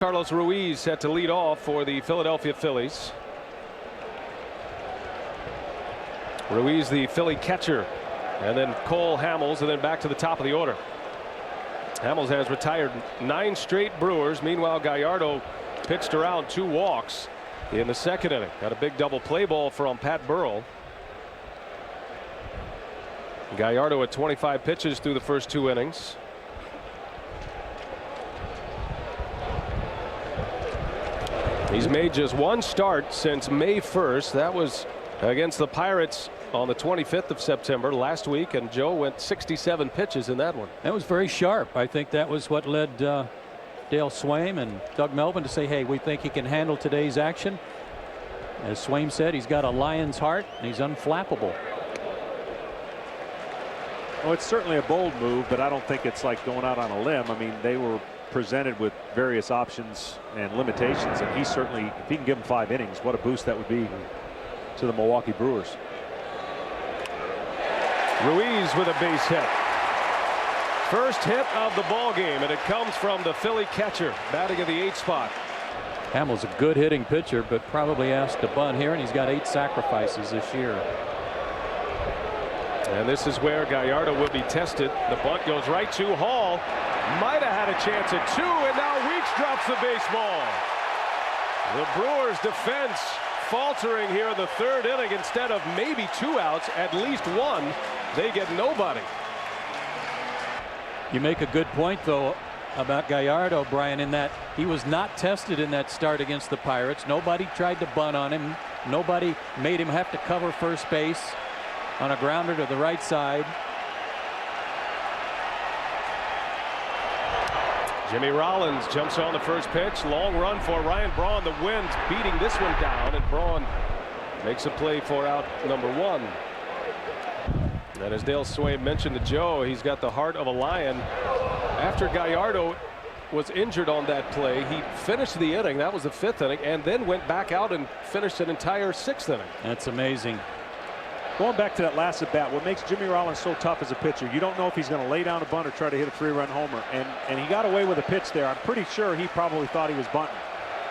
Carlos Ruiz set to lead off for the Philadelphia Phillies. Ruiz, the Philly catcher, and then Cole Hamels, and then back to the top of the order. Hamels has retired 9 straight Brewers. Meanwhile, Gallardo pitched around 2 walks in the second inning. Got a big double play ball from Pat Burrell. Gallardo at 25 pitches through the first 2 innings. He's made just 1 start since May 1st. That was against the Pirates on the 25th of September last week, and Joe went 67 pitches in that one. That was very sharp. I think that was what led Dale Swaim and Doug Melvin to say, hey, we think he can handle today's action. As Swaim said, he's got a lion's heart and he's unflappable. Well, it's certainly a bold move, but I don't think it's like going out on a limb. I mean, they were presented with various options and limitations, and he certainly, if he can give them 5 innings, what a boost that would be to the Milwaukee Brewers. Ruiz with a base hit. First hit of the ball game, and it comes from the Philly catcher batting in the 8th spot. Hamels a good hitting pitcher, but probably asked to bunt here, and he's got 8 sacrifices this year. And this is where Gallardo will be tested. The bunt goes right to Hall. Might have had a chance at 2, and now Weeks drops the baseball. The Brewers defense faltering here in the 3rd inning. Instead of maybe 2 outs, at least 1. They get nobody. You make a good point, though, about Gallardo, Brian, in that he was not tested in that start against the Pirates. Nobody tried to bunt on him. Nobody made him have to cover first base on a grounder to the right side. Jimmy Rollins jumps on the first pitch. Long run for Ryan Braun. The wind's beating this one down, and Braun makes a play for out number 1. And as Dale Swaim mentioned to Joe, he's got the heart of a lion. After Gallardo was injured on that play, he finished the inning. That was the 5th inning, and then went back out and finished an entire 6th inning. That's amazing. Going back to that last at bat, what makes Jimmy Rollins so tough as a pitcher, you don't know if he's going to lay down a bunt or try to hit a 3-run homer. And he got away with a pitch there. I'm pretty sure he probably thought he was bunting.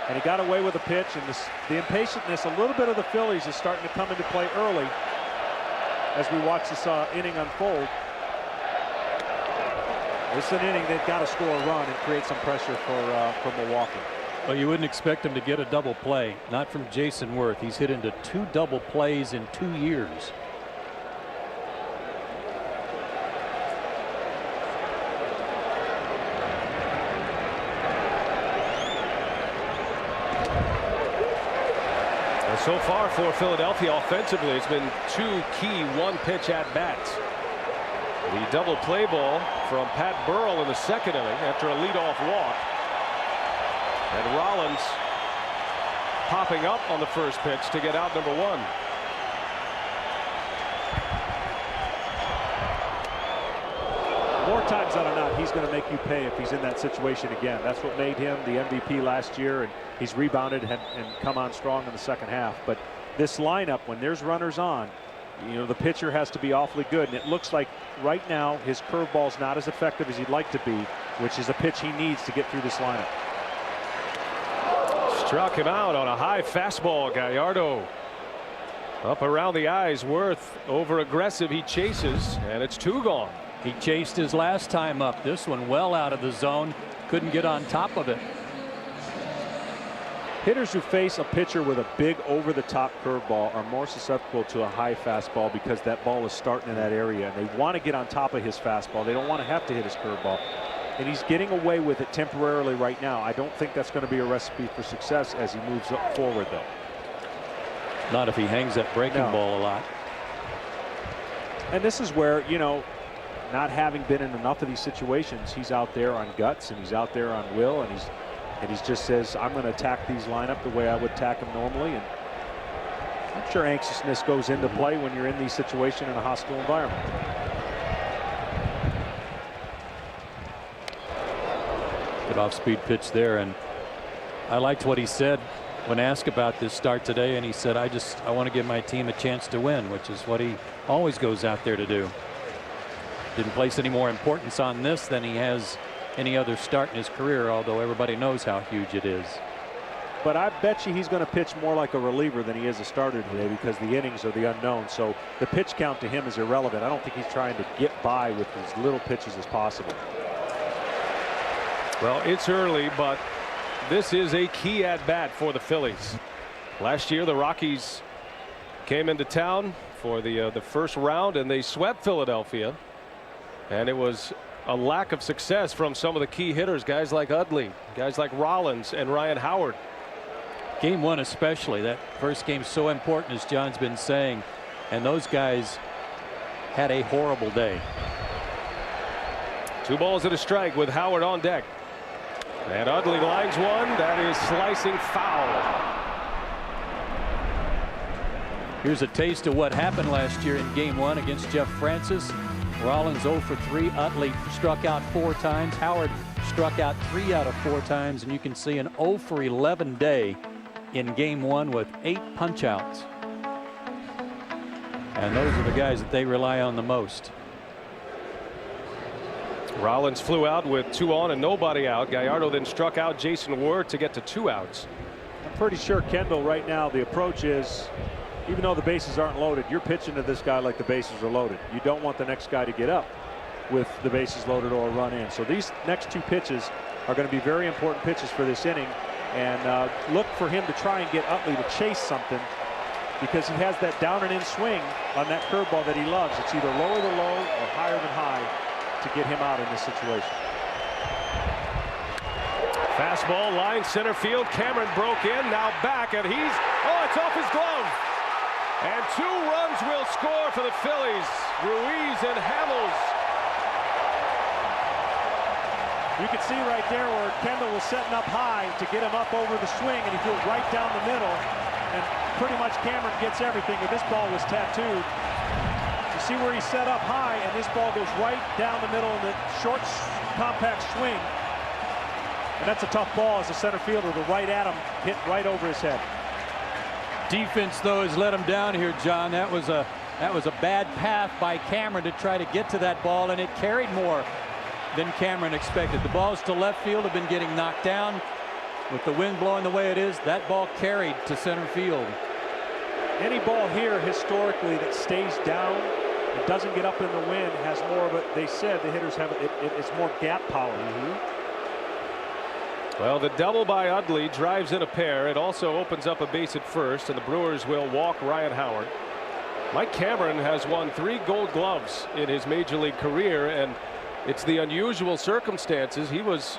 And he got away with a pitch, and the impatientness, a little bit of the Phillies is starting to come into play early as we watch this inning unfold. It's an inning they've got to score a run and create some pressure for Milwaukee. Well, you wouldn't expect him to get a double play. Not from Jason Worth. He's hit into 2 double plays in 2 years. And so far for Philadelphia offensively, it's been 2 key 1-pitch at-bats. The double play ball from Pat Burrell in the 2nd inning after a leadoff walk. And Rollins popping up on the first pitch to get out number 1. More times than not, he's going to make you pay if he's in that situation again. That's what made him the MVP last year, and he's rebounded and come on strong in the 2nd half. But this lineup, when there's runners on, you know, the pitcher has to be awfully good, and it looks like right now his curveball's not as effective as he'd like to be, which is a pitch he needs to get through this lineup. Struck him out on a high fastball. Gallardo up around the eyes. Worth over aggressive. He chases, and it's 2 gone. He chased his last time up. This one well out of the zone. Couldn't get on top of it. Hitters who face a pitcher with a big over-the-top curveball are more susceptible to a high fastball because that ball is starting in that area, and they want to get on top of his fastball. They don't want to have to hit his curveball. And he's getting away with it temporarily right now. I don't think that's going to be a recipe for success as he moves up forward, though. Not if he hangs that breaking ball a lot. And this is where, you know, not having been in enough of these situations, he's out there on guts and he's out there on will, and he's just says, I'm going to attack these lineup the way I would attack them normally. And I'm sure anxiousness goes into play when you're in these situations in a hostile environment. Good off-speed pitch there, and I liked what he said when asked about this start today, and he said, I want to give my team a chance to win, which is what he always goes out there to do. Didn't place any more importance on this than he has any other start in his career, although everybody knows how huge it is. But I bet you he's going to pitch more like a reliever than he is a starter today, because the innings are the unknown. So the pitch count to him is irrelevant. I don't think he's trying to get by with as little pitches as possible. Well, it's early, but this is a key at bat for the Phillies. Last year, the Rockies came into town for the first round, and they swept Philadelphia. And it was a lack of success from some of the key hitters, guys like Utley, guys like Rollins and Ryan Howard. Game one especially, that first game so important, as John's been saying, and those guys had a horrible day. 2 balls and a strike with Howard on deck. And Utley lines one that is slicing foul. Here's a taste of what happened last year in game one against Jeff Francis. Rollins 0 for 3. Utley struck out 4 times. Howard struck out 3 out of 4 times, and you can see an 0 for 11 day in game one with 8 punch outs. And those are the guys that they rely on the most. Rollins flew out with 2 on and nobody out. Gallardo then struck out Jason Ward to get to 2 outs. I'm pretty sure, Kendall, right now the approach is, even though the bases aren't loaded, you're pitching to this guy like the bases are loaded. You don't want the next guy to get up with the bases loaded or a run in. So these next 2 pitches are going to be very important pitches for this inning. And look for him to try and get Utley to chase something, because he has that down and in swing on that curveball that he loves. It's either lower than low or higher than high to get him out in this situation. Fastball line center field. Cameron broke in, now back, and it's off his glove. And 2 runs will score for the Phillies. Ruiz and Hamels. You can see right there where Kendall was setting up high to get him up over the swing, and he threw it right down the middle, and pretty much Cameron gets everything. If this ball was tattooed, you see where he set up high, and this ball goes right down the middle in the short, compact swing. And that's a tough ball as a center fielder to right at him, hit right over his head. Defense, though, has let him down here, John. That was a bad path by Cameron to try to get to that ball, and it carried more than Cameron expected. The balls to left field have been getting knocked down. With the wind blowing the way it is, that ball carried to center field. Any ball here historically that stays down and doesn't get up in the wind has more of it. They said the hitters have it's more gap power. Well, the double by Utley drives in a pair. It also opens up a base at first, and the Brewers will walk Ryan Howard. Mike Cameron has won 3 Gold Gloves in his major league career, and it's the unusual circumstances. He was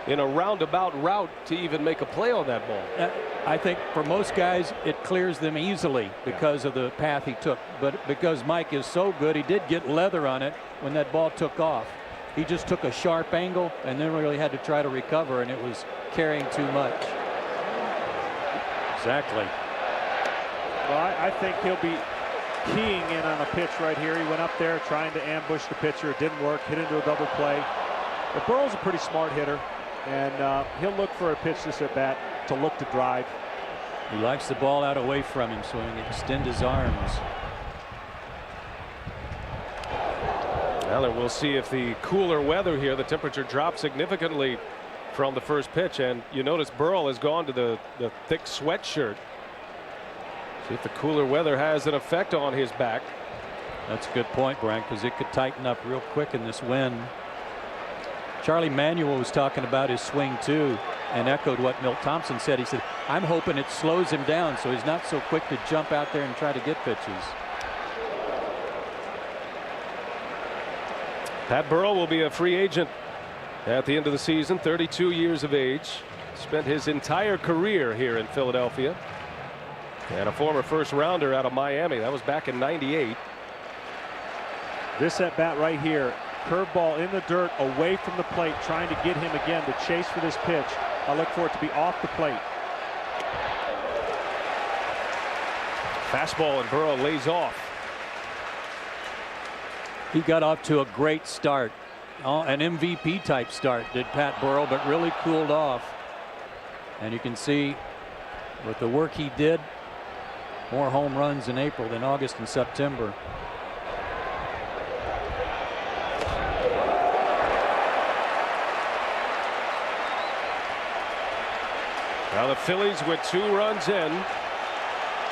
in a roundabout route to even make a play on that ball. I think for most guys it clears them easily because of the path he took, but because Mike is so good, he did get leather on it when that ball took off. He just took a sharp angle and then really had to try to recover, and it was carrying too much. Exactly. Well, I think he'll be keying in on a pitch right here. He went up there trying to ambush the pitcher. It didn't work. Hit into a double play. But Burrow's a pretty smart hitter, and he'll look for a pitch this at bat to look to drive. He likes the ball out away from him, so he can extend his arms. Well, and we'll see if the cooler weather here, the temperature drops significantly from the first pitch, and you notice Burrell has gone to the thick sweatshirt. See if the cooler weather has an effect on his back. That's a good point, Brian, because it could tighten up real quick in this wind. Charlie Manuel was talking about his swing too, and echoed what Milt Thompson said. He said, I'm hoping it slows him down so he's not so quick to jump out there and try to get pitches. Pat Burrell will be a free agent at the end of the season, 32 years of age. Spent his entire career here in Philadelphia. And a former first rounder out of Miami. That was back in '98. This at bat right here, curveball in the dirt away from the plate, trying to get him again to chase for this pitch. I look for it to be off the plate. Fastball, and Burrell lays off. He got off to a great start, an MVP type start did Pat Burrell, but really cooled off. And you can see with the work he did, more home runs in April than August and September. Now the Phillies with 2 runs in.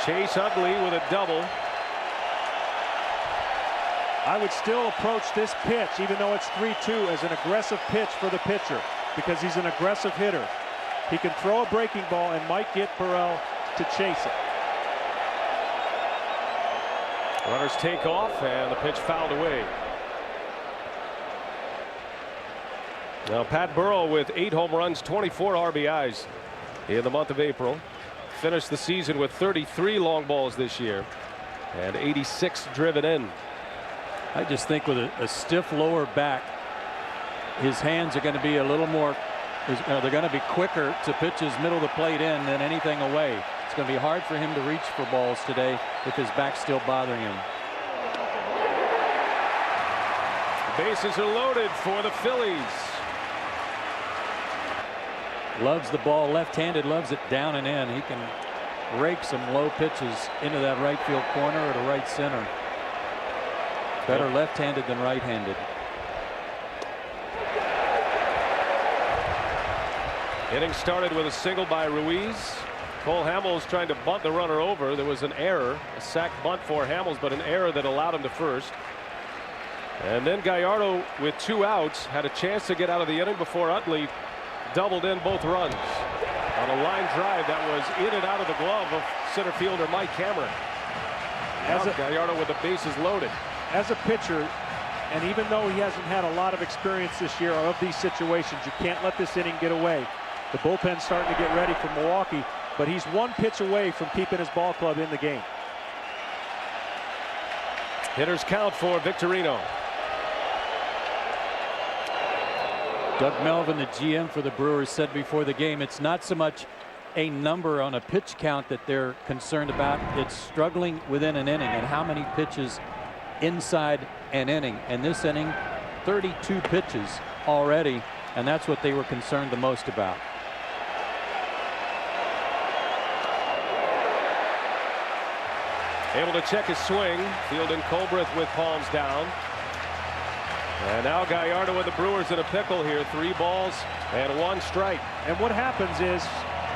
Chase Utley with a double. I would still approach this pitch, even though it's 3-2, as an aggressive pitch for the pitcher, because he's an aggressive hitter. He can throw a breaking ball and might get Burrell to chase it. Runners take off, and the pitch fouled away. Now Pat Burrell with 8 home runs, 24 RBIs in the month of April. Finished the season with 33 long balls this year and 86 driven in. I just think with a stiff lower back, his hands are going to be a little more, they're going to be quicker to pitch his middle of the plate in than anything away. It's going to be hard for him to reach for balls today if his back's still bothering him. Bases are loaded for the Phillies. Loves the ball left-handed, loves it down and in. He can rake some low pitches into that right field corner or to right center. Better left-handed than right-handed. Inning started with a single by Ruiz. Cole Hamels trying to bunt the runner over. There was an error, a sac bunt for Hamels, but an error that allowed him to first. And then Gallardo with 2 outs had a chance to get out of the inning before Utley doubled in both runs on a line drive that was in and out of the glove of center fielder Mike Cameron. Gallardo with the bases loaded. As a pitcher, and even though he hasn't had a lot of experience this year of these situations, you can't let this inning get away. The bullpen's starting to get ready for Milwaukee, but he's 1 pitch away from keeping his ball club in the game. Hitters count for Victorino. Doug Melvin, the GM for the Brewers, said before the game it's not so much a number on a pitch count that they're concerned about. It's struggling within an inning and how many pitches inside an inning. And this inning, 32 pitches already, and that's what they were concerned the most about. Able to check his swing. Fielding Colbreth with palms down. And now Gallardo with the Brewers in a pickle here. 3 balls and 1 strike. And what happens is,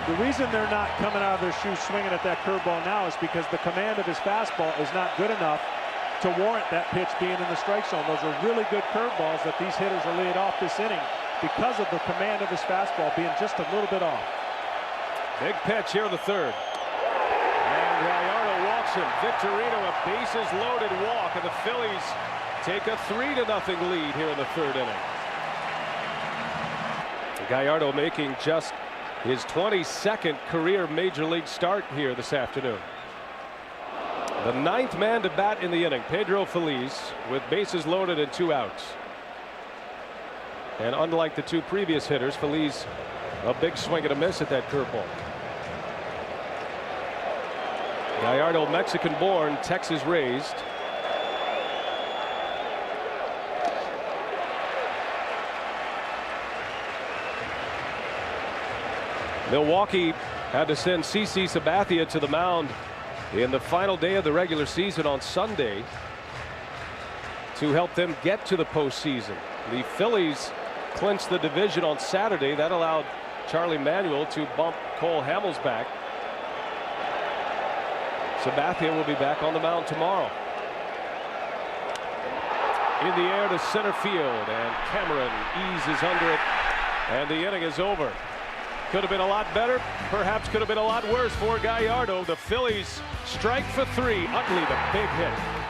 the reason they're not coming out of their shoes swinging at that curveball now is because the command of his fastball is not good enough to warrant that pitch being in the strike zone. Those are really good curveballs that these hitters are laid off this inning because of the command of his fastball being just a little bit off. Big pitch here in the 3rd. And Gallardo walks him. Victorino, a bases loaded walk, and the Phillies take a 3-0 lead here in the 3rd inning. Gallardo making just his 22nd career major league start here this afternoon. The 9th man to bat in the inning, Pedro Feliz, with bases loaded and 2 outs. And unlike the 2 previous hitters, Feliz a big swing and a miss at that curveball. Gallardo, Mexican born, Texas raised. Milwaukee had to send CC Sabathia to the mound in the final day of the regular season on Sunday to help them get to the postseason. The Phillies clinched the division on Saturday. That allowed Charlie Manuel to bump Cole Hamels back. Sabathia will be back on the mound tomorrow. In the air to center field, and Cameron eases under it, and the inning is over. Could have been a lot better, perhaps could have been a lot worse for Gallardo. The Phillies strike for 3. Utley, the big hit.